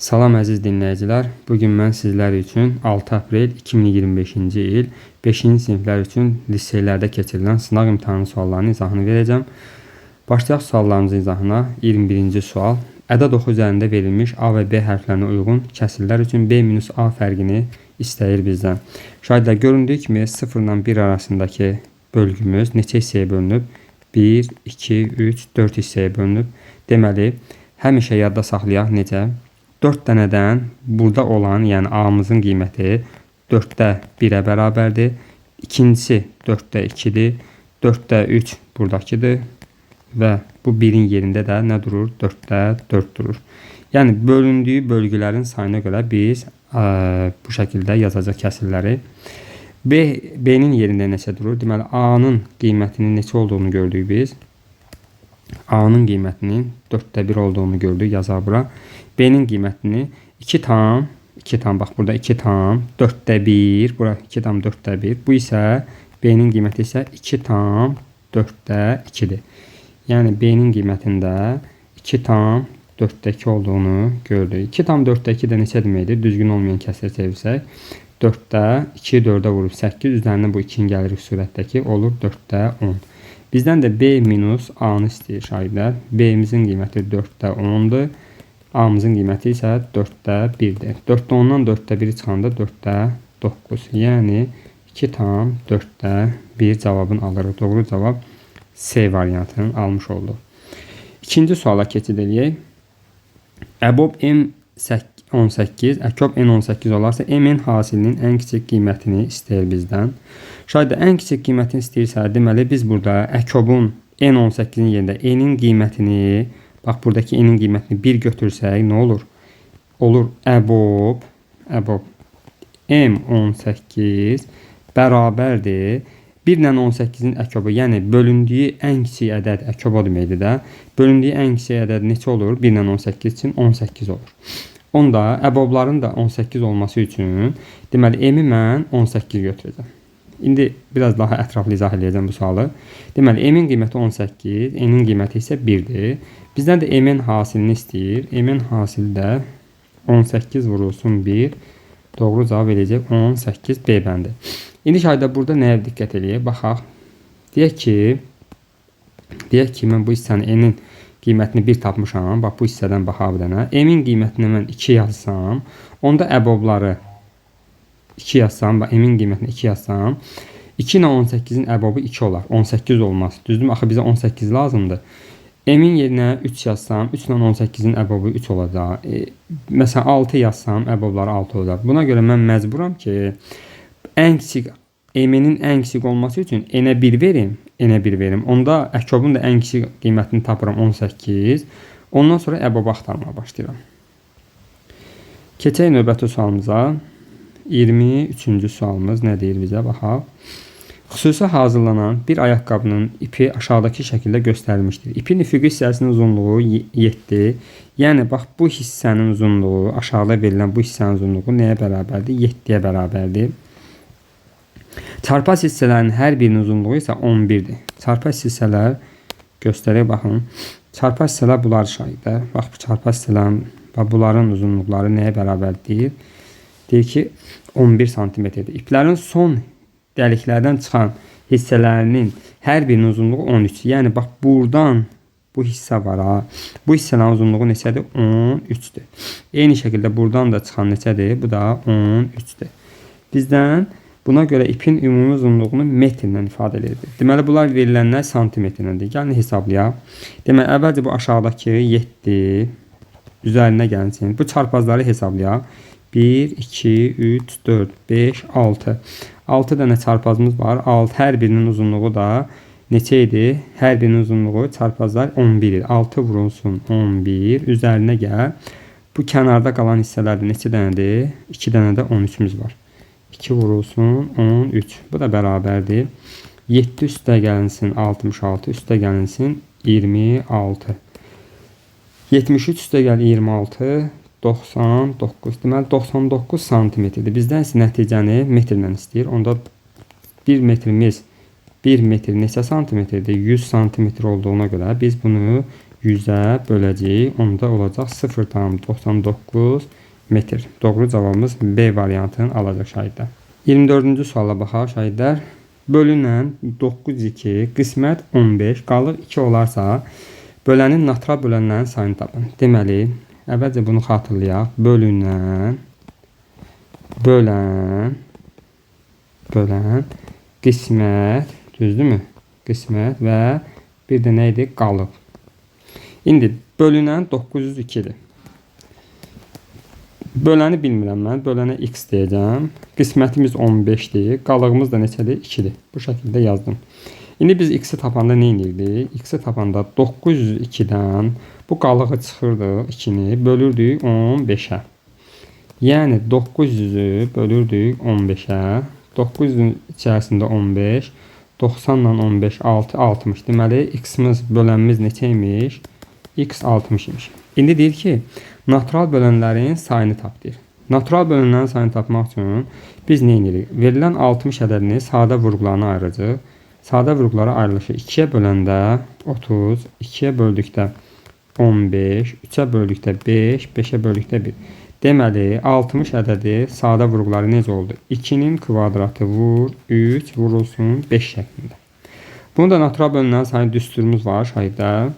Salam əziz dinləyicilər. Bugün mən sizlər üçün 6 aprel 2025-ci il 5-ci siniflər üçün liseylərdə keçirilən sınaq imtahanı suallarının izahını verəcəm. Başlayaq suallarımızın izahına. 21-ci sual. Ədəd oxu üzərində verilmiş A və B hərflərinə uyğun kəsrlər üçün B-A fərqini istəyir bizdən. Şahidlər, göründüyü kimi 0 ilə 1 arasındakı bölgümüz neçə hissəyə bölünüb? 1, 2, 3, 4 hissəyə bölünüb. Deməli, həmişə yadda saxlayaq necə? 4 dənədən burada olan, yəni A-mızın qiyməti 4-də 1-ə bərabərdir. İkincisi 4-də 2-dir. 4-də 3 buradakıdır. Və bu 1-in yerində də nə durur? 4-də 4 durur. Yəni bölündüyü bölgələrin sayına görə biz bu şəkildə yazacaq kəsrləri. B-nin yerində neçə durur? Deməli, A-nın qiymətinin neçə olduğunu gördük biz. A-nın qiymətinin 4-də 1 olduğunu gördük, yazaq bura. B-nin qiymətini 2 tam, bax burada 2 tam, 4-də 1, bura 2 tam 4-də 1. Bu isə B-nin qiyməti isə 2 tam 4-də 2-dir. Yəni B-nin qiymətində 2 tam 4-də 2 olduğunu gördük. 2 tam 4-də 2 də neçə deməkdir? Düzgün olmayan kəsrə çevirsək, 4-də 2 4-ə vurub 8, üzərinə bu 2-nin gəlirik surətdəki olur 4-də 10. Bizdən də B minus A-nı istəyir şahidlər. B-imizin qiyməti 4-də 10-dur. A-mızın qiyməti isə 4-də 1-dir. 4-də 10-dan 4-də 1 çıxanda 4-də 9. Yəni 2 tam 4-də 1 cavabını alırıq. Doğru cavab C variantını almış olduq. İkinci suala keçid edək. Əbob M18, Əkob N18 olarsa MN hasilinin ən kiçik qiymətini istəyir bizdən. Şayda ən kiçik qiymətini istəyirsə, deməli biz burada Əkobun N18-in yerində N-in qiymətini, bax buradakı N-in qiymətini 1 götürsək nə olur? Olur Əbob M18 bərabərdir 1 ilə 18-in əkobu, yəni bölündüyü ən kiçik ədəd əkоб o deməkdir də. Bölündüyü ən kiçik ədəd neçə olur? 1 ilə 18 üçün 18 olur. Onda əbobların da 18 olması üçün deməli M-i mən 18 götürəcəm. İndi biraz daha ətraflı izah edəcəm bu sualı. Deməli M-in qiyməti 18, N-in qiyməti isə 1-dir. Bizdən də M-in hasilini istəyir. M-in hasili də 18 vurulsun 1. Doğru cavab eləyəcək 18 B bəndi. İndi şahidlər burada nəyə diqqət edək? Baxaq. Deyək ki, mən bu hissənin N-in qiymətini 1 tapmışam. Bax, bu hissədən baxaq bir dənə. M-in qiymətini mən 2 yazsam, onda əbobları 2 yazsam, bax, M-in qiymətini 2 yazsam, 2 ilə 18-in əbobu 2 olar. 18 olmaz. Düzdür, axı bizə 18 lazımdır. M-in yerinə 3 yazsam, 3 ilə 18-in əbobu 3 olacaq. Məsələn, 6 yazsam, əbobları 6 olacaq. Buna görə mən məcburam ki, M-nin ən kiçik olması üçün N-ə 1 verim. Onda əkobun da ən kiçik qiymətini tapıram 18. Ondan sonra əbobu axtarmaya başlayıram. Keçək növbəti sualımıza. 23-cü sualımız nə deyir bizə? Baxaq. Xüsusi hazırlanan bir ayaqqabının ipi aşağıdakı şəkildə göstərilmişdir. İpin üfüqi hissəsinin uzunluğu 7. Yəni, bax, bu hissənin uzunluğu, aşağıda verilən bu hissənin uzunluğu nəyə bərabərdir? 7-yə bərabərdir. Çarpaz hissələrin hər birinin uzunluğu isə 11-dir. Çarpaz hissələr göstərək, baxın. Çarpaz hissələr bunlar şahidlər. Bax, bu çarpaz hissələrin, bunların uzunluqları nəyə bərabərdir? Deyir ki, 11 cm-dir. İplərin son dəliklərdən çıxan hissələrinin hər birinin uzunluğu 13. Yəni, bax, buradan bu hissə var, ha. Bu hissələrin uzunluğu neçədir? 13-dür. Eyni şəkildə buradan da çıxan neçədir? Bu da 13-dür. Bizdən buna görə ipin ümumi uzunluğunu metrlə ifadə edir. Deməli, bunlar verilənlər santimetrləndir. Gəlin hesablayaq. Deməli, əvvəlcə bu aşağıdakı 7 üzərinə gəlsin. Bu çarpazları hesablayaq. 1, 2, 3, 4, 5, 6. 6 dənə çarpazımız var. Hər birinin uzunluğu da neçə idi? Hər birinin uzunluğu çarpazlar 11 idi. 6 vurulsun 11. Üzərinə gəl. Bu kənarda qalan hissələrdə neçə dənədir? 2 dənə də 13-ümüz var. 2 vurulsun 13. Bu da bərabərdir. 7 üstə gəlinsin 66. Üstə gəlinsin 26. 73 üstə gəl 26. 99. Deməli, 99 cm-dir. Bizdən isə nəticəni metrlə istəyir. Onda 1 metrimiz 1 metr neçə santimetrdir? 100 cm olduğuna görə biz bunu 100'ə böləcəyik. Onda olacaq 0,99 metr. Doğru cavabımız B variantını alacaq şahidlər. 24-cü suala baxaq şahidlər. Bölünən 9-2, qismət 15, qalır 2 olarsa, bölənin natural bölənlərin sayını tapın. Deməli, əvvəlcə bunu xatırlayaq. Bölən, qismət, düzdürmü? Qismət və bir də nə idi? Qalıb. İndi bölünən 902-dir. Böləni bilmirəm mən. Bölənə x deyəcəm. Qismətimiz 15-dir. Qalığımız da neçədir? 2-dir. Bu şəkildə yazdım. İndi biz x-i tapanda nə edirdik? X-i tapanda 902-dən bu qalığı çıxırdıq 2-ni, bölürdük 15-ə. Yəni 900-ü bölürdük 15-ə. 900-ün içərisində 15, 90-la 15, 6, 60. Deməli, x-imiz, bölənimiz neçə imiş? X 60 imiş. İndi deyir ki, natural bölənlərin sayını tap deyir. Natural bölənlərin sayını tapmaq üçün biz nə edirik? Verilən 60 ədədini sadə vurğularına ayıracaq. Sadə vurğulara ayrılışı 2-yə böləndə 30, 2-yə böldükdə 15, 3-ə böldükdə 5, 5-ə böldükdə 1. Deməli, 60 ədədi sadə vurğuları necə oldu? 2-nin kvadratı vur, 3 vurulsun 5 şəklində. Bunu da natural bölünən sayı düsturumuz var şahidlər.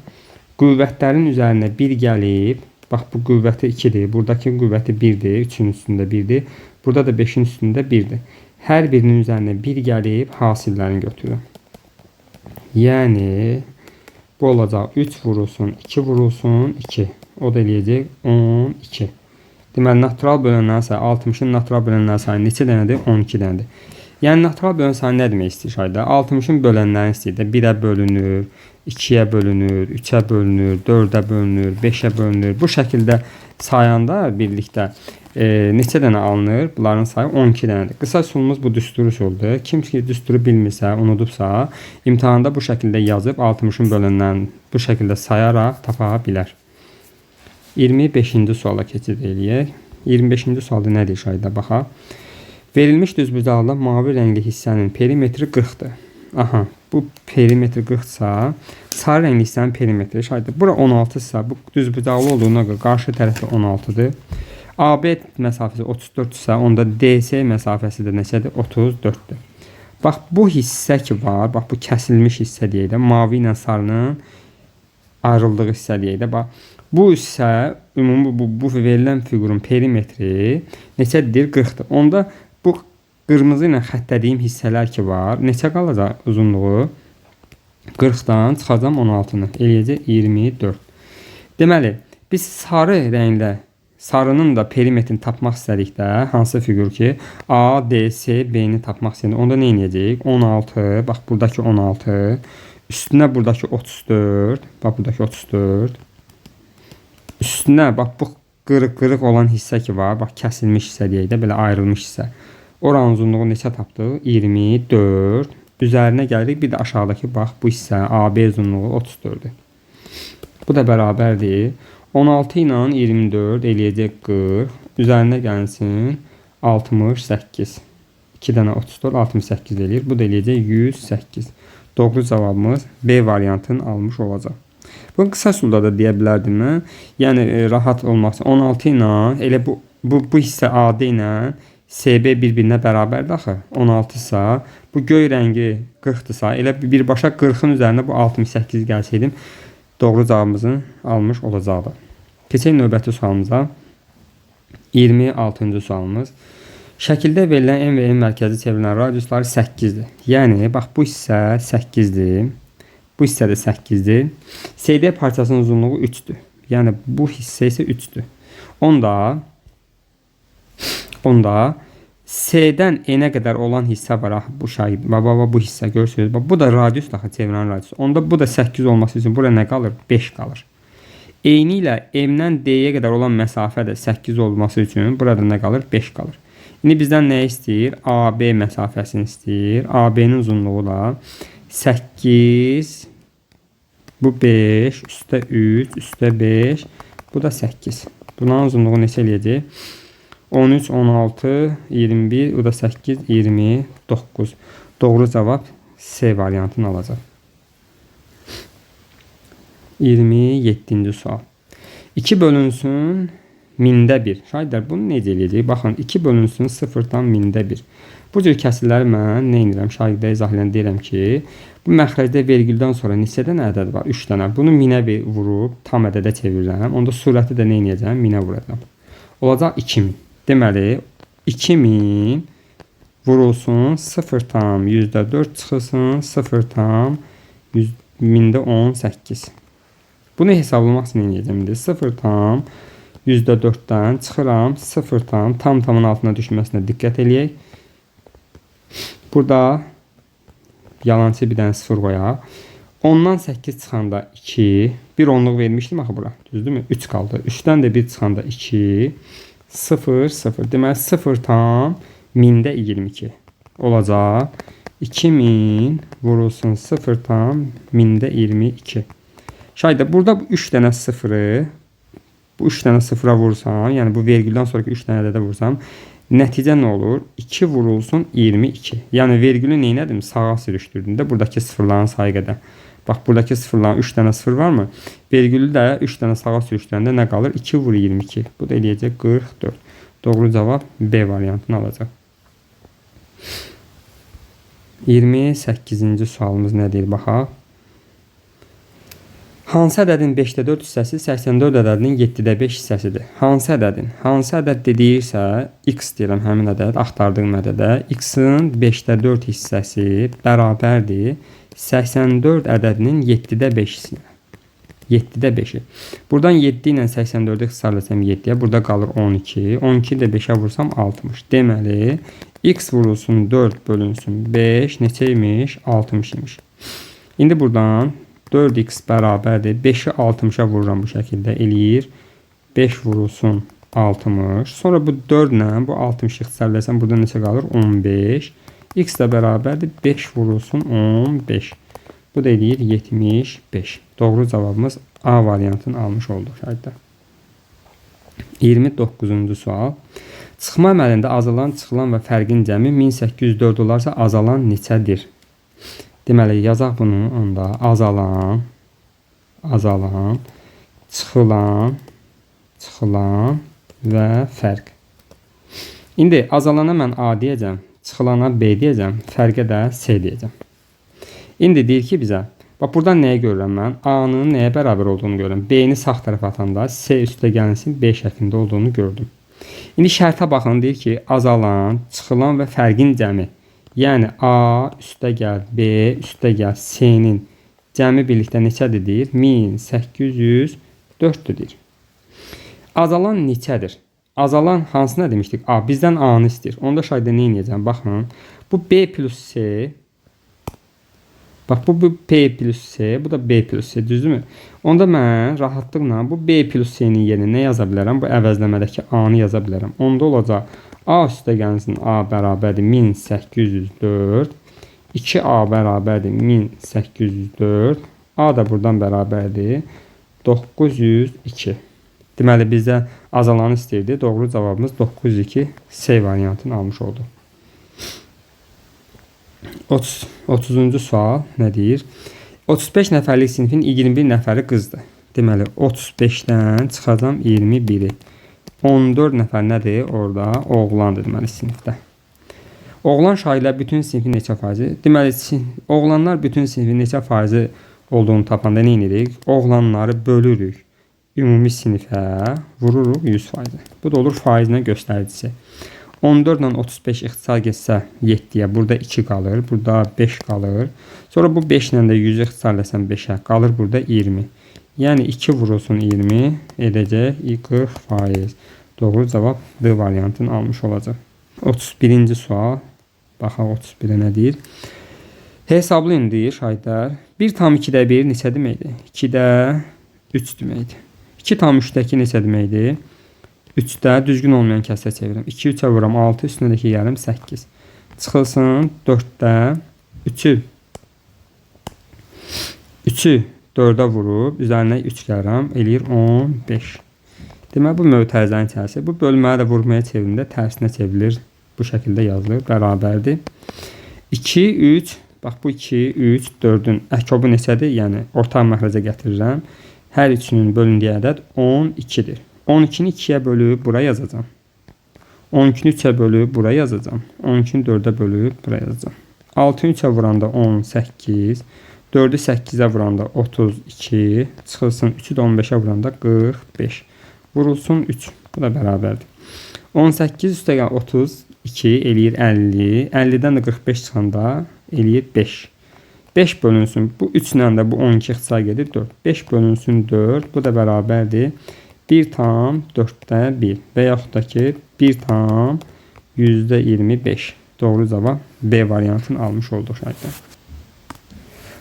Qüvvətlərin üzərinə 1 gəlib, bax bu qüvvəti 2-dir, buradakı qüvvəti 1-dir, 3-ün üstündə 1-dir, burada da 5-in üstündə 1-dir. Hər birinin üzərinə 1 gəlib, hasillərini götürür. Yəni, bu olacaq 3 vurulsun, 2 vurulsun, 2. O da eləyəcək 12. Deməli, natural bölənlərin sayı, 60-ın natural bölənlərin sayı neçə dənədir? 12 dənədir. Yəni, natural bölən sayı nə demək istəyir şahidlər? 60-ın bölənlərini istəyir də 1-ə bölünür, 2-yə bölünür, 3-ə bölünür, 4-ə bölünür, 5-ə bölünür. Bu şəkildə sayanda birlikdə neçə dənə alınır? Bunların sayı 12 dənədir. Qısa üsulumuz bu düsturu üsuldur. Kim ki düsturu bilmirsə, unudubsa, imtahanda bu şəkildə yazıb 60-ın bölənlərini bu şəkildə sayaraq tapa bilər. 25-ci suala keçid eləyək. 25-ci sualda nədir şahidlər? Baxaq. Verilmiş düzbucaqda mavi rəngli hissənin perimetri 40-dır. Aha, bu perimetri 40-sa, sarı rəngli hissənin perimetri şahidlər. Bura 16-sa, bu düzbucaqlı olduğuna görə qarşı tərəfdə 16-dır. AB məsafəsi 34-sə, onda DC məsafəsi də neçədir? 34-dür. Bax, bu hissə ki var, bax bu kəsilmiş hissə deyək də, mavi ilə sarının ayrıldığı hissə deyək də, bax. Bu hissə, ümumi bu verilən fiqurun perimetri neçədir? 40-dır. Onda bu qırmızı ilə xəttədiyim hissələr ki var, neçə qalacaq uzunluğu? 40-dan çıxacam 16-nı, eləyəcək 24. Deməli, biz sarı rənglə sarının da perimetrini tapmaq istədikdə, hansı fiqur ki, A, D, C, B-ni tapmaq istəyəndə, onda nə edəcəyik? 16, bax buradakı 16, üstünə buradakı 34, bax buradakı 34, üstünə bax bu qırıq olan hissə ki var, bax kəsilmiş hissə deyək də, belə ayrılmış hissə. Oranın uzunluğu neçə tapdıq? 24. Üzərinə gəlirik, bir də aşağıdakı bax bu hissə AB uzunluğu 34-dür. Bu da bərabərdir. 16 ilə 24 eləyəcək 40. Üzərinə gəlsin 68. 2 dənə 34, 68 eləyir. Bu da eləyəcək 108. Doğru cavabımız B variantını almış olacaq. Bunu qısa üsulda da deyə bilərdim mən. Yəni, rahat olmaq üçün 16 ilə, elə bu hissə AD ilə CB bir-birinə bərabərdir axı. 16-sa, bu göy rəngi 40-dırsa, elə birbaşa 40-ın üzərində bu 68 gəlsəydim, doğru cavabımızı almış olacaqdı. Keçək növbəti sualımıza. 26-cı sualımız. Şəkildə verilən M və M mərkəzi çevrilən radiusları 8-dir. Yəni, bax bu hissə 8-dir. Bu hissə də 8-dir. CD parçasının uzunluğu 3-dür. Yəni, bu hissə isə 3-dür. Onda C-dən N-ə qədər olan hissə var. Bu şahid. Bu hissə görürsünüz. Bu da radius daxı çevirən radius. Onda bu da 8 olması üçün bura nə qalır? 5 qalır. Eyni ilə M-dən D-yə qədər olan məsafə də 8 olması üçün burada nə qalır? 5 qalır. İndi bizdən nə istəyir? AB məsafəsini istəyir. AB-nin uzunluğu da 8, bu 5, üstə 3, üstə 5, bu da 8. Bunun uzunluğu neçə eləyəcək? 13, 16, 21, bu da 8, 29. Doğru cavab C variantını alacaq. 27-ci sual. 2 bölünsün mində 1. Şahirdlər bunu necə eləyəcək? Baxın, 2 bölünsün 0-dan mində 1. Bu cür kəsirləri mən nə edirəm? Şahiddə izah edən deyirəm ki, bu məxrəcdə vergüldən sonra neçə dənə ədəd var? 3 dənə. Bunu minə vurub tam ədədə çevirirəm. Onda surəti də nə edəcəm? Minə vuracam. Olacaq 2000. Deməli, 2000 vurulsun 0,4 çıxılsın 0,18. Bunu hesablamaq üçün nə edəcəm? 0,4-dən çıxıram 0 tamın altına düşməsinə diqqət eləyək. Burada yalançı bir dənə 0 qoyaq. 10-dan 8 çıxanda 2, 1 onluq vermişdim axı bura. Düzdürmü? 3 qaldı. 3-dən də 1 çıxanda 2, 0, 0. Deməli 0 tam mində 22 olacaq. 2000 vurulsun 0 tam mində 22. Şayda burada bu 3 dənə 0-ı bu 3 dənə 0-a vursam, yəni bu vergüldən sonraki 3 dənə ədədə vursam, nəticə nə olur? 2 vurulsun 22. Yəni vergülü nə etdim? Sağa sürüşdürdüm də buradakı sıfırların sayı qədər. Bax, buradakı sıfırların 3 dənə sıfır varmı? Vergülü də 3 dənə sağa sürüşdürəndə nə qalır? 2 vur 22. Bu da eləyəcək 44. Doğru cavab B variantını alacaq. 28-ci sualımız nə deyir? Baxaq. Hansı ədədin 5-də 4 hissəsi 84 ədədinin 7-də 5 hissəsidir? Hansı ədədin? Hansı ədəd dediyirsə, x deyirəm həmin ədəd, axtardığım ədədə. X-in 5-də 4 hissəsi bərabərdir 84 ədədinin 7-də 5-sinə. 7-də 5-i. Buradan 7 ilə 84-ü xısarlasam 7-yə, burada qalır 12. 12 ilə 5-ə vursam 60. Deməli, x vurulsun 4 bölünsün 5 neçə imiş? 60 imiş. İndi buradan 4x bərabərdir. 5-i 60-a vururam bu şəkildə eləyir. 5 vurulsun 60. Sonra bu 4 ilə bu 60-ı ixtisarləsəm burada neçə qalır? 15. X də bərabərdir. 5 vurulsun 15. Bu da eləyir 75. Doğru cavabımız A variantını almış olduq şahidlər. 29-cu sual. Çıxma əməlində azalan, çıxılan və fərqin cəmi 1804 olarsa azalan neçədir? Deməli, yazaq bunu onda azalan, çıxılan və fərq. İndi azalana mən A deyəcəm, çıxılana B deyəcəm, fərqə də C deyəcəm. İndi deyir ki bizə, bax buradan nəyə görürəm mən? A-nın nəyə bərabər olduğunu görürəm. B-ni sağ tərəfə atanda C üstə gəlinsin B şəklində olduğunu gördüm. İndi şərtə baxın, deyir ki, azalan, çıxılan və fərqin cəmi. Yəni A üstə gəl, B üstə gəl, C-nin cəmi birlikdə neçədir deyir? 1804-dür deyir. Azalan neçədir? Azalan hansı nə demişdik? A, bizdən A-nı istəyir. Onda şayda nə edəcəm? Baxın, bu B plus C, bax bu P plus C, bu da B plus C, düzdürmü? Onda mən rahatlıqla bu B plus C-nin yerinə nə yaza bilərəm? Bu əvəzləmədəki A-nı yaza bilərəm. Onda olacaq A üstə gəlsin A bərabərdir 1804. 2A bərabərdir 1804. A da buradan bərabərdir 902. Deməli bizdə azalanı istəyirdi. Doğru cavabımız 902 C variantını almış oldu. 30-cu sual nə deyir? 35 nəfərlik sinifin 21 nəfəri qızdır. Deməli 35-dən çıxacam 21-i. 14 nəfər nədir? Orada oğlandır deməli sinifdə. Oğlan şagirdlər bütün sinifin neçə faizi? Deməli oğlanlar bütün sinifin neçə faizi olduğunu tapanda nə edirik? Oğlanları bölürük. Ümumi sinifə vururuq 100%. Bu da olur faizlə göstəricisi. 14 ilə 35 ixtisar getsə 7-yə, burada 2 qalır, burada 5 qalır. Sonra bu 5 ilə də 100 ixtisarləsəm 5-ə qalır, burada 20. Yəni 2 vurulsun 20 edəcək 40%. Doğru cavab D variantını almış olacaq. 31-ci sual. Baxaq 31-ə nə deyir? Hesablayın deyir şahidlər. 1/2-də 1 neçə deməkdir? 2-də 3 deməkdir. 2/3-dəki neçə deməkdir? 3-də düzgün olmayan kəsrə çevirirəm. 2-ü 3-ə vuram 6, üstündəki gəlim 8. Çıxılsın 4-də 3'ü 4-ə vurub, üzərinə 3 gəlirəm, eləyir 15. Deməli, bu mötərizənin içərisi. Bu bölməyə də vurmaya çevirində tərsinə çevrilir. Bu şəkildə yazılır, bərabərdir. 2, 3, bax bu 2, 3, 4-ün əhkobu neçədir? Yəni, ortaq məxrəcə gətirirəm. Hər üçünün bölündüyü ədəd 12-dir. 12-ni 2-yə bölüb bura yazacağam. 12-ni 3-ə bölüb bura yazacağam. 12-ni 4-ə bölüb bura yazacağım. 6-nı 3-ə vuranda 18, 4-ü 8-ə vuranda 32, çıxılsın 3-ü də 15-ə vuranda 45. Vurulsun 3. Bu da bərabərdir. 18 üstəgəl 32 eləyir 50. 50-dən də 45 çıxanda eləyir 5. 5 bölünsün. Bu 3 ilə də bu 12 ixtisar gedir 4. 5 bölünsün 4. Bu da bərabərdir. 1 tam 4-də 1. Və yaxud da ki 1 tam %25. Doğru cavab B variantını almış olduq şahidlər.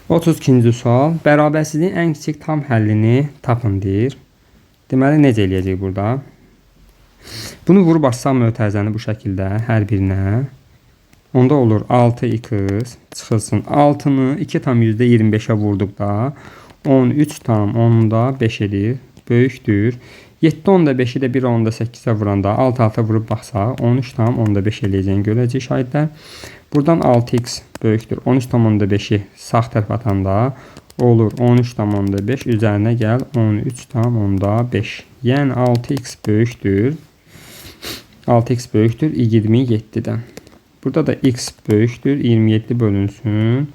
32-ci sual. Bərabərsizliyin ən kiçik tam həllini tapın deyir. Deməli, necə eləyəcək burada? Bunu vurub açsaq mötərizəni bu şəkildə hər birinə. Onda olur 6x çıxılsın. 6-nı 2 tam %25'ə vurduqda 13 tam 10'da 5 edir. Böyükdür. 7 10'da 5'i də 1 10'da 8'ə vuranda 6 vurub baxsaq 13 tam 10'da 5 eləyəcəyini görəcək şahidlər. Buradan 6x böyükdür. 13 tam 10'da 5'i sağ tərəf atanda olur 13 tam 10'da 5 üzərinə gəl 13 tam 10'da 5. Yəni 6x böyükdür. 6x böyükdür 27'dən. Burada da x böyükdür 27 bölünsün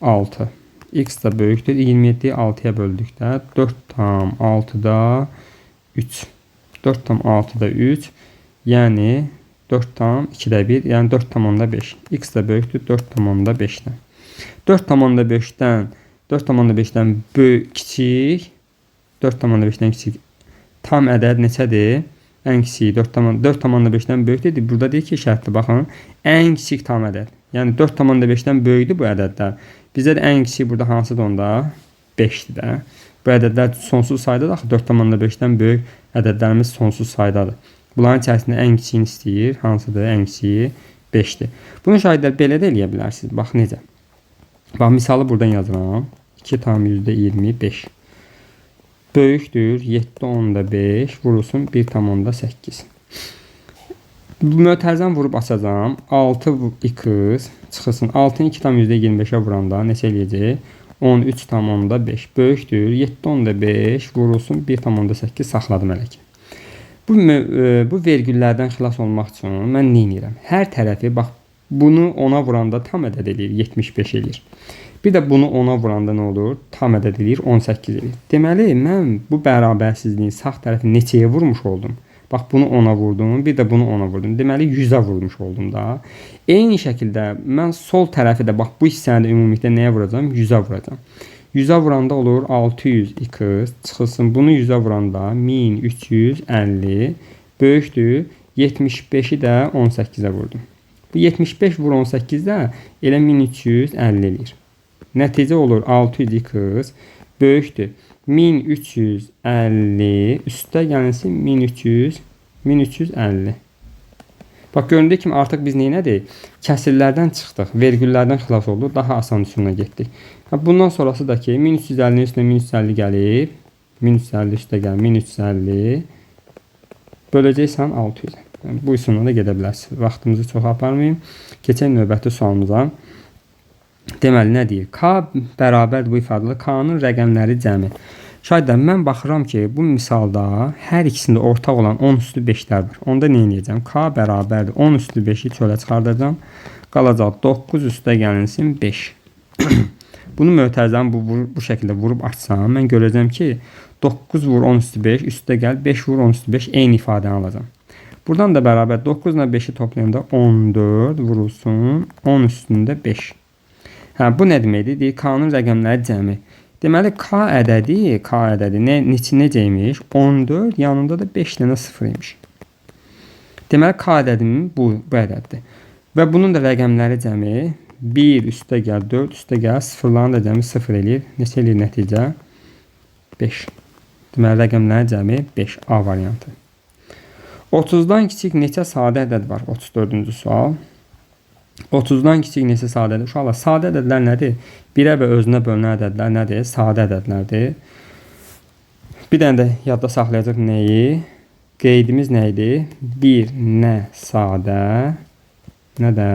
6. X da böyükdür 27'yi 6'ya böldükdə 4 tam 6'da 3. 4 tam 6'da 3. Yəni 4 tam 2'də 1. Yəni 4 tam 10'da 5. X da böyükdür 4 tam 10'da 5'dən. 4 tam 10'da 5'dən 4 tam 10'da 5'dən böyük kiçik 4 tam 10'da 5'dən kiçik tam ədəd neçədir? Ən kiçiyi 4 tam 10'da 5'dən böyükdür. Burada deyir ki, şərtli baxın. Ən kiçik tam ədəd. Yəni 4 tam 10'da 5'dən böyükdür bu ədədlər. Bizdə də ən kiçik burada hansıdır onda? 5'dir də. Bu ədədlər sonsuz saydadır. Axı 4 tam 10'da 5'dən böyük ədədlərimiz sonsuz saydadır. Bunların içərisində ən kiçiyini istəyir. Hansıdır? Ən kiçiyi 5'dir. Bunu şahidlər belə də eləyə bilərsiniz. Bax necə? Bax misalı buradan yazıram. 2 tam %25. Böyükdür 7 10'da 5 vurulsun 1 tam 10'da 8. Mötərizəni vurub açacağım. 6x çıxılsın. 6'nı 2 tam %25'ə vuranda neçə eləyəcək? 13 tam 10'da 5. Böyükdür 7 10'da 5 vurulsun 1 tam 10'da 8 saxladım hələ ki. Bu vergüllərdən xilas olmaq üçün mən nə edirəm? Hər tərəfi bax bunu 10'a vuranda tam ədəd eləyir 75 eləyir. Bir də bunu 10'a vuranda nə olur? Tam ədəd eləyir 18 eləyir. Deməli mən bu bərabərsizliyin sağ tərəfi neçəyə vurmuş oldum? Bax bunu 10'a vurdum, bir də bunu 10'a vurdum. Deməli 100'ə vurmuş oldum da. Eyni şəkildə mən sol tərəfi də bax bu hissəni də ümumilikdə nəyə vuracağam? 100'ə vuracağam. 100'ə vuranda olur 600x çıxılsın. Bunu 100'ə vuranda 1350 böyükdür. 75'i də 18'ə vurdum. Bu 75 vur 18'də elə 1350 eləyir. Nəticə olur 600x böyükdür. 1350 üstə gəlsin 1350. Bax göründüyü kimi artıq biz neynədik? Kəsirlərdən çıxdıq, vergüllərdən xilas olduq, daha asan üsulla getdik. Bundan sonrası da ki 1350'nin üstünə 1350 gəlib, 1350 üstə gəl 1350 böləcəksən 600. Yəni, bu üsulla da gedə bilərsiniz. Vaxtımızı çox aparmayayım. Keçək növbəti sualımıza. Deməli nə deyir? K bərabərdir bu ifadədə K-nın rəqəmləri cəmi. Şahidlər mən baxıram ki, bu misalda hər ikisində ortaq olan 10 üstü 5'lər var. Onda nə edəcəm? K bərabərdir 10 üstü 5'i çölə çıxardacağam. Qalacaq 9 üstə gəlinsin 5. Bunu mötərizəni bu şəkildə vurub açsam, mən görəcəm ki, 9 vur 10 üstü 5 üstə gəl 5 vur 10 üstü 5 eyni ifadəni alacağam. Buradan da bərabər 9 ilə 5'i toplayanda 14 vurulsun 10 üstündə 5. Bu nə deməkdir? Deyir, K-nın rəqəmləri cəmi. Deməli, K ədədi necə imiş? 14, yanında da 5 dənə 0 imiş. Deməli, K ədədinin bu ədəddir. Və bunun da rəqəmləri cəmi 1 üstə gəl, 4 üstə gəl, sıfırların da cəmi 0 eləyir. Neçə eləyir nəticə? 5. Deməli, rəqəmləri cəmi 5. A variantı. 30'dan kiçik neçə sadə ədəd var? 34-cü sual. 30'dan kiçik neçə sadə ədəd? Uşaqlar, sadə ədədlər nədir? 1'ə və özünə bölünən ədədlər nədir? Sadə ədədlərdir. Bir dənə də yadda saxlayacaq nəyi? Qeydimiz nə idi? 1 nə sadə, nə də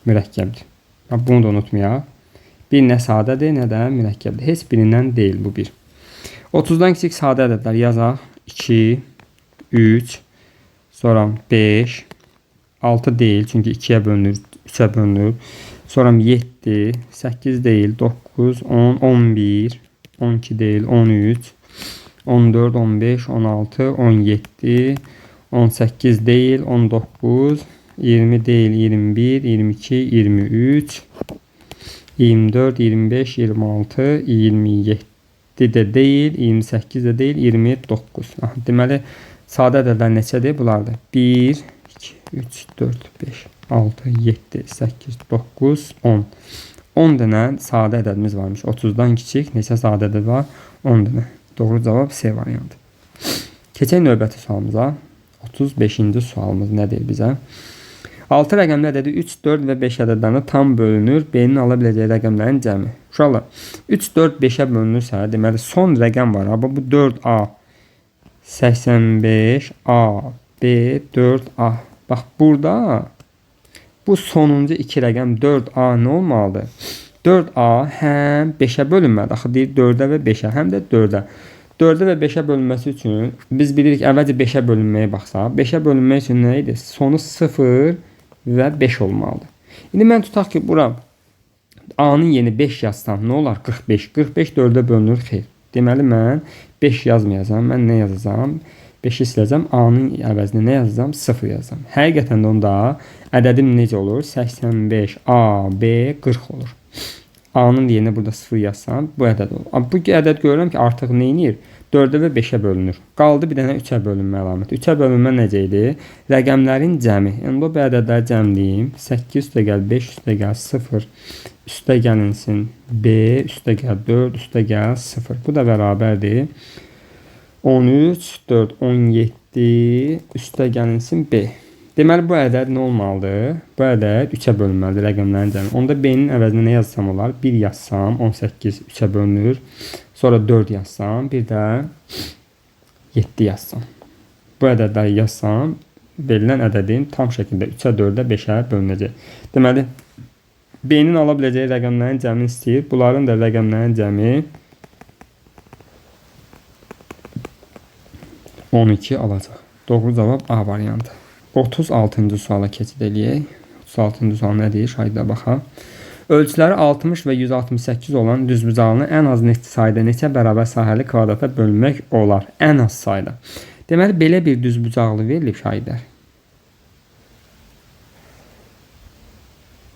mürəkkəbdir. Bunu da unutmayaq. 1 nə sadədir, nə də mürəkkəbdir. Heç birindən deyil bu bir. 30'dan kiçik sadə ədədlər yazaq. 2, 3, sonra 5, 6 deyil çünki 2-yə bölünür, 3-ə bölünür. Sonra 7, 8 deyil, 9, 10, 11, 12 deyil, 13, 14, 15, 16, 17, 18 deyil, 19, 20 deyil, 21, 22, 23, 24, 25, 26, 27 de deyil, 28 de deyil, 29. Deməli, sadə ədədlər neçədir? Bunlardır. 1, 2, 3, 4, 5, 6, 7, 8, 9, 10. 10 dənə sadə ədədimiz varmış. 30'dan kiçik neçə sadə ədəd var? 10 dənə. Doğru cavab C variantı. Keçək növbəti sualımıza. 35-ci sualımız nə deyir bizə? 6 rəqəmli ədədi 3, 4 və 5 ədədlərinə tam bölünür. B-nin ala biləcəyi rəqəmlərin cəmi. Uşaqlar, 3, 4, 5-ə bölünürsə, deməli son rəqəm var. Bu 4A, 85, A, B, 4A. Bax, burada bu sonuncu iki rəqəm 4A nə olmalıdır? 4A həm 5-ə bölünməlidir. Axı deyir 4-ə və 5-ə, həm də 4-ə. 4-ə və 5-ə bölünməsi üçün biz bilirik əvvəlcə 5-ə bölünməyə baxsaq. 5-ə bölünmək üçün nə idi? Sonu 0 və 5 olmalıdır. İndi mən tutaq ki, bura A-nın yeni 5 yazsam nə olar? 45. 45 4-ə bölünür, xeyr. Deməli, mən 5 yazmayacağam. Mən nə yazacağam? 5-i siləcəm. A-nın əvəzinə nə yazacağam? 0 yazacağam. Həqiqətən də onda ədədim necə olur? 85, A, B, 40 olur. A-nın yerinə burada 0 yazsam, bu ədəd olur. Amma bu ədəd görürəm ki, artıq nə edir? 4-ə və 5-ə bölünür. Qaldı bir dənə 3-ə bölünmə əlaməti. 3-ə bölünmə necə idi? Rəqəmlərin cəmi. Yəni, bu ədədləri cəmliyim. 8 üstə gəl 5 üstə gəl 0 üstə gəlinsin B üstə gəl 4 üstə gəl 0. Bu da bərabərdir. 13, 4, 17 üstə gəlinsin B. Deməli, bu ədəd nə olmalıdır? Bu ədəd 3-ə bölünməlidir rəqəmlərin cəmi. Onda B-nin əvəzinə nə yazsam olar? 1 yazsam, 18 3-ə bölünür. Sonra 4 yazsam, bir də 7 yazsam. Bu ədədləri yazsam, verilən ədədin tam şəkildə 3-ə, 4-ə, 5-ə bölünəcək. Deməli, B-nin ala biləcəyi rəqəmlərin cəmini istəyir. Bunların da rəqəmlərin cəmi 12 alacaq. Doğru cavab A variantı. 36-cı suala keçid eləyək. 36-cı sual nə deyir? Şahidlə baxaq. Ölçüləri 60 və 168 olan düzbucaqlını ən az sayda neçə bərabər sahəli kvadrata bölmək olar? Ən az sayda. Deməli, belə bir düzbucaqlı verilib şahidlər.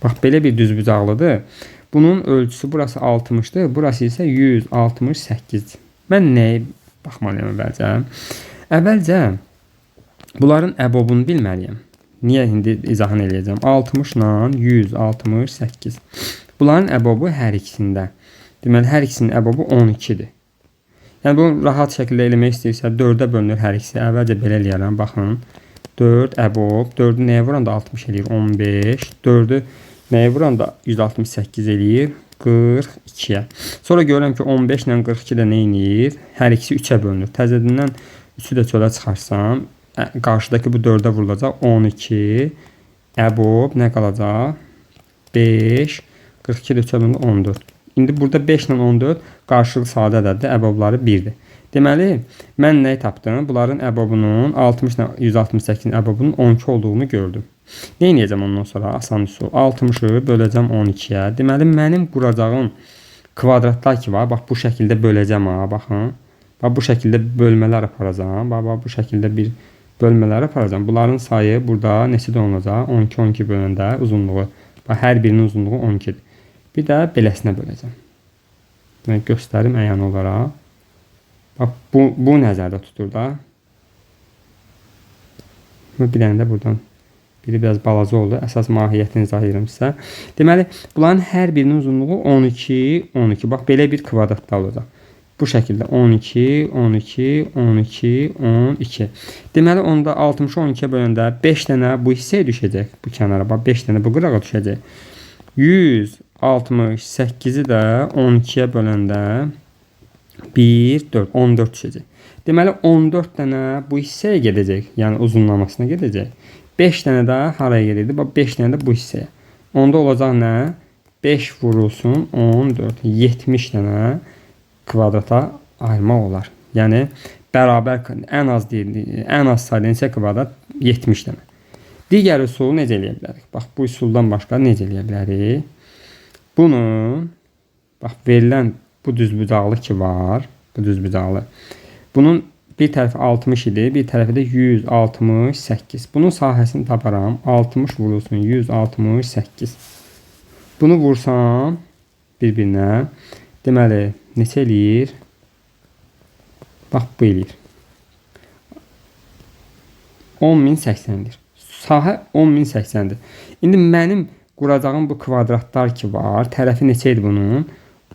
Bax, belə bir düzbucaqlıdır. Bunun ölçüsü burası 60'dır. Burası isə 168'dir. Mən nəyə baxmalıyam əvvəlcə? Əvvəlcə bunların əbobunu bilməliyəm. Niyə indi izahını eləyəcəm? 60 ilə 168. Bunların əbobu hər ikisində. Deməli, hər ikisinin əbobu 12'dir. Yəni, bunu rahat şəkildə eləmək istəyirsə, 4'ə bölünür hər ikisi. Əvvəlcə belə eləyərəm, baxın. 4 əbob, 4'ü nəyə vuranda 60 eləyir? 15. 4'ü nəyə vuranda 168 eləyir? 42'yə. Sonra görürəm ki, 15 ilə 42 də nə eləyir? Hər ikisi 3'ə bölünür. Təzədindən 3'ü də çölə çıxarsam, qarşıdakı bu 4'ə vurulacaq 12, əbob nə qalacaq? 5, 42 də 3'ə bölünür 14. İndi burada 5 ilə 14 qarşılıqlı sadə ədəddir, əbobları 1'dir. Deməli, mən nəyi tapdım? Bunların əbobunun 60 ilə 168'in əbobunun 12 olduğunu gördüm. Nə edəcəm ondan sonra? Asan üsul. 60'ı böləcəm 12'yə. Deməli, mənim quracağım kvadratlar ki var. Bax, bu şəkildə böləcəm ha, baxın. Bax, bu şəkildə bölmələr aparacağım. Bax, bu şəkildə bir bölmələr aparacağım. Bunların sayı burada neçədə olacaq? 12, 12 böləndə uzunluğu. Bax, hər birinin uzunluğu 12'dir. Bir də beləsinə böləcəm. Mən göstərim əyan olaraq. Bax, bu nəzərdə tutur da. Bir dənə də buradan. Biri biraz balaca oldu. Əsas mahiyyətini izah edirəm sizə. Deməli, bunların hər birinin uzunluğu 12, 12. Bax, belə bir kvadratda olacaq. Bu şəkildə 12, 12, 12, 12. Deməli, onda 60'ı 12'yə böləndə 5 dənə bu hissəyə düşəcək. Bu kənara, bax, 5 dənə bu qırağa düşəcək. 168'i də 12'yə böləndə 1, 4, 14 düşəcək. Deməli, 14 dənə bu hissəyə gedəcək. Yəni, uzunlamasına gedəcək. 5 dənə də haraya gedirdi? Bax, 5 dənə də bu hissəyə. Onda olacaq nə? 5 vurulsun 14. 70 dənə kvadrata ayırmaq olar. Yəni bərabər ən az deyil, ən az sayda neçə kvadrat? 70 dənə. Digər üsulu necə eləyə bilərik? Bax, bu üsuldan başqa necə eləyə bilərik? Bunu, bax, verilən bu düzbucaqlı ki var, bu düzbucaqlı. Bunun bir tərəfi 60 idi, bir tərəfi də 168. Bunun sahəsini taparam. 60 vurulsun 168. Bunu vursam bir-birinə, deməli, neçə eləyir? Bax, bu eləyir. 10.080'dir. Sahə 10.080'dir. İndi mənim quracağım bu kvadratlar ki var, tərəfi neçə idi bunun?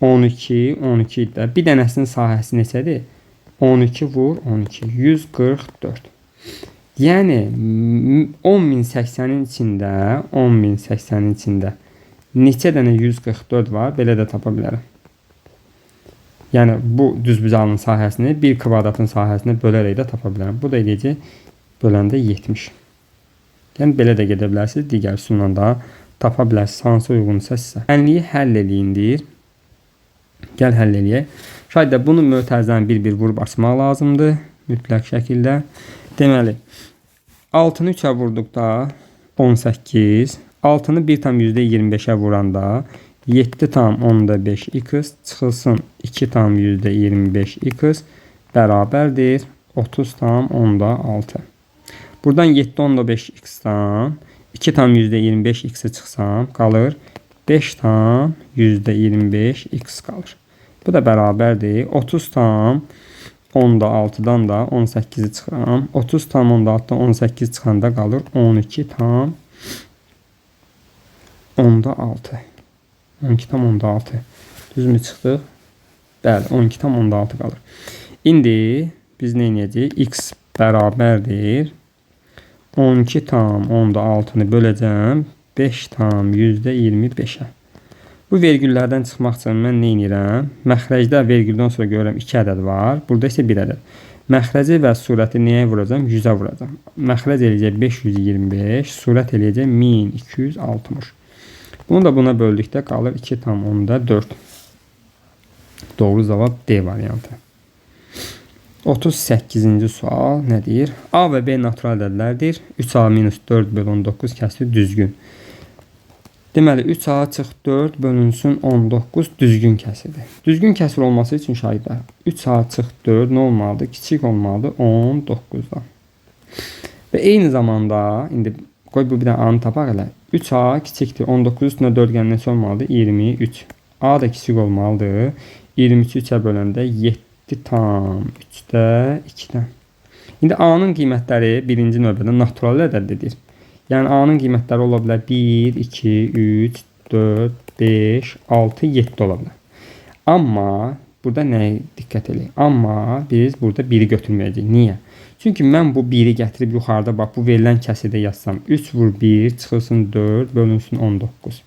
12, 12 idi. Bir dənəsinin sahəsi neçədir? 12 vur 12, 144. Yəni 10.080'in içində, 10.080'in içində neçə dənə 144 var? Belə də tapa bilərəm. Yəni bu düzbucağının sahəsini bir kvadratın sahəsinə bölərək də tapa bilərəm. Bu da eləyəcək böləndə 70. Yəni belə də gedə bilərsiniz. Digər üsulla da tapa bilərsiniz. Hansı uyğunsa sizə. Ənliyi həll eləyin deyir. Gəl həll eləyək. Şayət də bunu mötərizəni bir-bir vurub açmaq lazımdır. Mütləq şəkildə. Deməli, 6-nı 3-ə vurduqda 18, 6-nı 1,25'ə vuranda 7,5x çıxılsın 2,25x bərabərdir 30,6. Buradan 7,5x-dan 2,25x-i çıxsam qalır 5,25x qalır. Bu da bərabərdir 30,6-dan da 18-i çıxıram. 30,6-dan 18 çıxanda qalır 12,6. 12,6. Düzmü çıxdıq? Bəli, 12,6 qalır. İndi biz nə edəcəyik? X bərabərdir 12,6-nı böləcəm 5,25'ə. Bu vergüllərdən çıxmaq üçün mən nə edirəm? Məxrəcdə vergüldən sonra görürəm 2 ədəd var. Burada isə 1 ədəd. Məxrəci və surəti nəyə vuracam? 100'ə vuracam. Məxrəc eləyəcək 525, surət eləyəcək 1260. Bunu da buna böldükdə qalır 2,4. Doğru cavab D variantı. 38-ci sual nədir? A və B natural ədədlərdir. 3A-4/19 kəsri düzgün. Deməli, 3A çıx 4 bölünsün 19 düzgün kəsirdir. Düzgün kəsir olması üçün şahidlər 3A çıx 4 nə olmalıdır? Kiçik olmalıdır 19'dan. Və eyni zamanda, indi qoy bu bir də A-nı tapaq elə. 3A kiçikdir 19 üstünə 4 gələn neçə olmalıdır? 23. A da kiçik olmalıdır. 23'ü 3'ə böləndə 7,3'də 2'dən. İndi A-nın qiymətləri birinci növbədə natural ədəddir. Yəni A-nın qiymətləri ola bilər 1, 2, 3, 4, 5, 6, 7 ola bilər. Amma burada nəyə diqqət edin? Amma biz burada 1'i götürməyəcəyik. Niyə? Çünki mən bu 1'i gətirib yuxarıda bax bu verilən kəsirdə yazsam 3 vur 1 çıxılsın 4 bölünsün 19.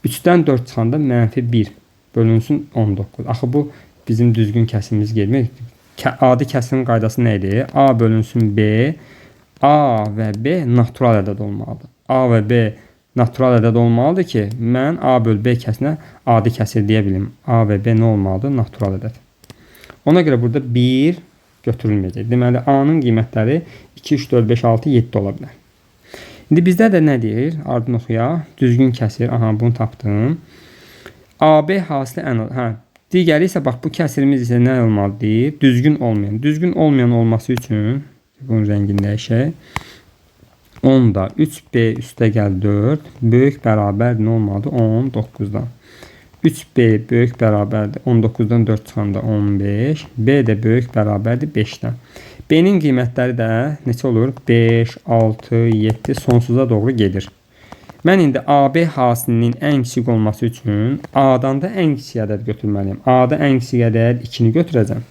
3'dən 4 çıxanda -1 bölünsün 19. Axı bu bizim düzgün kəsirimiz gelmir. Adi kəsirin qaydası nə idi? A bölünsün B. A və B natural ədəd olmalıdır. A və B natural ədəd olmalıdır ki, mən A böl B kəsinə adi kəsir deyə bilim. A və B nə olmalıdır? Natural ədəd. Ona görə burada 1 götürülməyəcək. Deməli, A-nın qiymətləri 2, 3, 4, 5, 6, 7 ola bilər. İndi bizdə də nə deyir? Ardını oxuyaq. Düzgün kəsir. Aha, bunu tapdım. AB hasili ən... Digəri isə bax, bu kəsirimiz isə nə olmalıdır? Düzgün olmayan. Düzgün olmayan olması üçün bunun rəngini dəyişək. 10'da 3B üstə gəl 4 böyük bərabər nə olmalıdır? 19'dan. 3B böyük bərabərdir 19'dan 4 çıxanda 15. B də böyük bərabərdir 5'dən. B'nin qiymətləri də neçə olur? 5, 6, 7 sonsuza doğru gedir. Mən indi AB hasilinin ən kiçik olması üçün A'dan da ən kiçik ədəd götürməliyim. A'da ən kiçik ədəd 2'ni götürəcəm.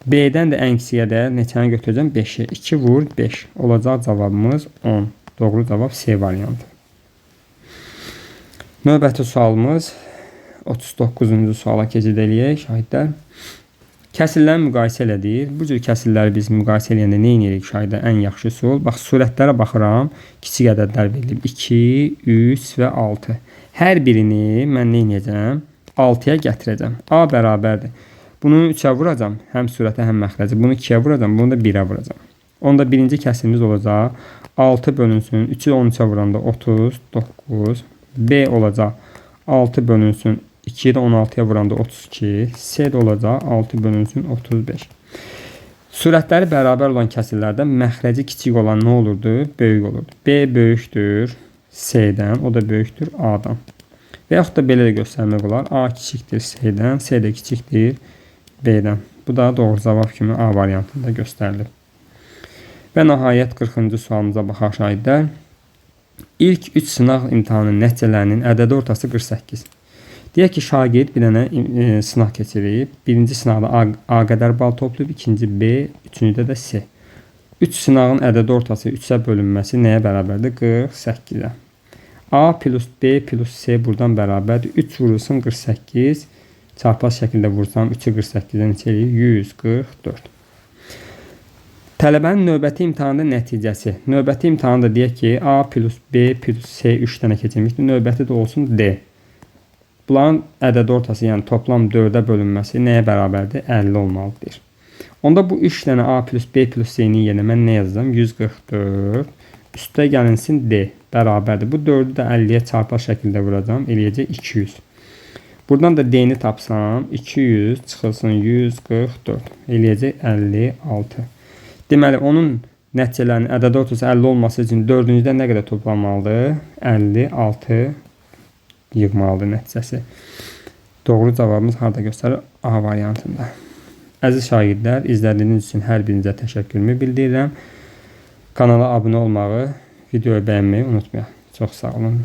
B'dən də ən kiçik ədəd neçəni götürəcəm? 5'i. 2 vur 5. Olacaq cavabımız 10. Doğru cavab C variantı. Növbəti sualımız 39-cu suala keçid eləyək şahidlər. Kəsirləri müqayisə elədir. Bu cür kəsirləri biz müqayisə eləyəndə nə edirik şahidlər? Ən yaxşı üsul. Bax, surətlərə baxıram. Kiçik ədədlər verilib. 2, 3 və 6. Hər birini mən nə edəcəm? 6'ya gətirəcəm. A bərabərdir. Bunu 3'ə vuracam. Həm sürətə, həm məxrəci. Bunu 2'yə vuracam. Bunu da 1'ə vuracam. Onda birinci kəsrimiz olacaq 6 bölünsün 3'ü 13'ə vuranda 39. B olacaq 6 bölünsün 2'yi də 16'ya vuranda 32. C də olacaq 6 bölünsün 35. Sürətləri bərabər olan kəsirlərdə məxrəci kiçik olan nə olurdu? Böyük olurdu. B böyükdür C-dən, o da böyükdür A-dan. Və yaxud da belə də göstərmək olar. A kiçikdir C-dən, C də kiçikdir B-dən. Bu da doğru cavab kimi A variantında göstərilir. Və nəhayət 40-cı sualımıza baxaq şahidlər. İlk 3 sınaq imtahanının nəticələrinin ədədi ortası 48. Deyək ki, şagird bir dənə sınaq keçirib. Birinci sınaqda A qədər bal toplayıb, ikinci B, üçüncüdə də C. 3 sınağın ədədi ortası 3'ə bölünməsi nəyə bərabərdir? 48'ə. A plus B plus C buradan bərabərdir. 3 vurulsun 48. Çarpaz şəkildə vursam 3'ü 48'dən neçə eləyir? 144. Tələbənin növbəti imtahanda nəticəsi. Növbəti imtahanda deyək ki, A plus B plus C 3 dənə keçirmişdir. Növbəti də olsun D. Bunların ədədi ortası, yəni toplam 4'ə bölünməsi nəyə bərabərdir? 50 olmalıdır. Onda bu 3 dənə A plus B plus C-nin yerinə mən nə yazacağam? 144. Üstə gəlinsin D bərabərdir. Bu 4'ü də 50'yə çarpaz şəkildə vuracağam. Eləyəcək 200. Buradan da D-ni tapsam 200 çıxılsın 144. Eləyəcək 56. Deməli, onun nəticələrinin ədədi ortası 50 olması üçün 4-cüdə nə qədər toplanmalıdır? 56 yığmalıdır nəticəsi. Doğru cavabımız harada göstərir? A variantında. Əziz şagirdlər, izlədiyiniz üçün hər birinizə təşəkkürümü bildirirəm. Kanala abunə olmağı, videoyu bəyənməyi unutmayın. Çox sağ olun.